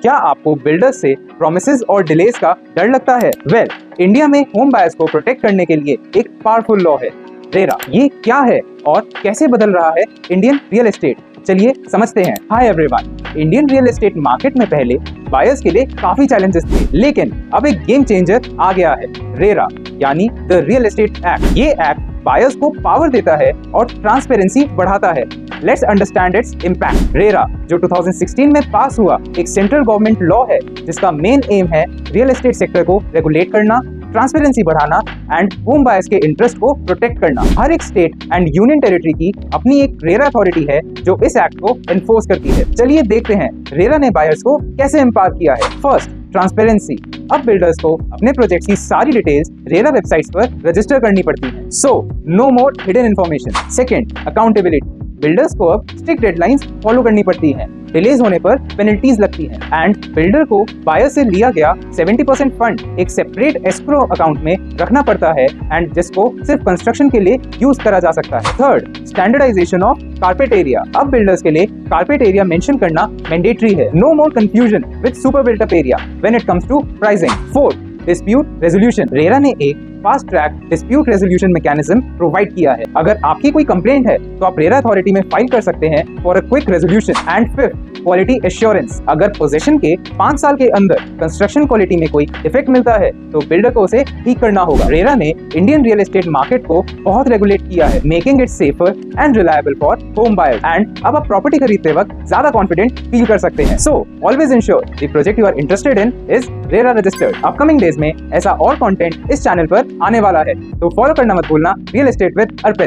क्या आपको बिल्डर्स से प्रोमिसेस और डिलेस का डर लगता है? वेल, इंडिया में होम बायर्स को प्रोटेक्ट करने के लिए एक पावरफुल लॉ है, रेरा। ये क्या है और कैसे बदल रहा है इंडियन रियल एस्टेट? चलिए समझते हैं। Hi everyone, Indian real estate market में पहले बायर्स के लिए काफी चैलेंजेस थे, लेकिन अब एक गेम चेंजर आ गया है, रेरा यानी द रियल एस्टेट एक्ट। ये एक्ट बायर्स को पावर देता है और ट्रांसपेरेंसी बढ़ाता है। Let's understand its impact. RERA जो 2016 में पास हुआ एक सेंट्रल गवर्नमेंट लॉ है, जिसका मेन एम है रियल एस्टेट सेक्टर को रेगुलेट करना, ट्रांसपेरेंसी बढ़ाना एंड होम बायर्स के इंटरेस्ट को प्रोटेक्ट करना। हर एक स्टेट एंड यूनियन टेरिटरी की अपनी एक रेरा अथॉरिटी है जो इस एक्ट को एनफोर्स करती है। चलिए देखते हैं रेरा ने बायर्स को कैसे एम्पावर किया है। First, transparency. अब बिल्डर्स को अपने प्रोजेक्ट की सारी डिटेल्स रेरा वेबसाइट्स पर रजिस्टर करनी पड़ती है, so no more hidden information. Second, accountability. Builders को अब स्ट्रिक्ट डेडलाइंस फॉलो करनी पड़ती हैं, डिलेज होने पर पेनल्टीज लगती हैं एंड बिल्डर को बायर से लिया गया 70% फंड एक सेपरेट एस्क्रो अकाउंट में रखना पड़ता है एंड जिसको सिर्फ कंस्ट्रक्शन के लिए यूज करा जा सकता है। Third, standardization of carpet area. अब बिल्डर्स के लिए कारपेट एरिया मेंशन करना मैंडेटरी है। No more confusion with super built up area when it comes to pricing. Fourth, dispute resolution. RERA ने एक fast track dispute resolution mechanism provide किया है। अगर आपकी कोई कंप्लेंट है तो आप रेरा अथॉरिटी में फाइल कर सकते हैं for a quick resolution. And fifth, quality assurance. अगर पोजीशन के 5 साल के अंदर कंस्ट्रक्शन क्वालिटी में कोई डिफेक्ट मिलता है तो बिल्डर को उसे ठीक करना होगा। रेरा ने इंडियन रियल एस्टेट मार्केट को बहुत रेगुलेट किया है, making it safer and reliable for home buyers. And अब आप प्रॉपर्टी खरीदते वक्त ज्यादा कॉन्फिडेंट फील कर सकते हैं। So always ensure the project you are interested in is RERA registered. Upcoming days में ऐसा और कंटेंट इस चैनल पर आने वाला है, तो फॉलो करना मत भूलना। Real estate with Arpit.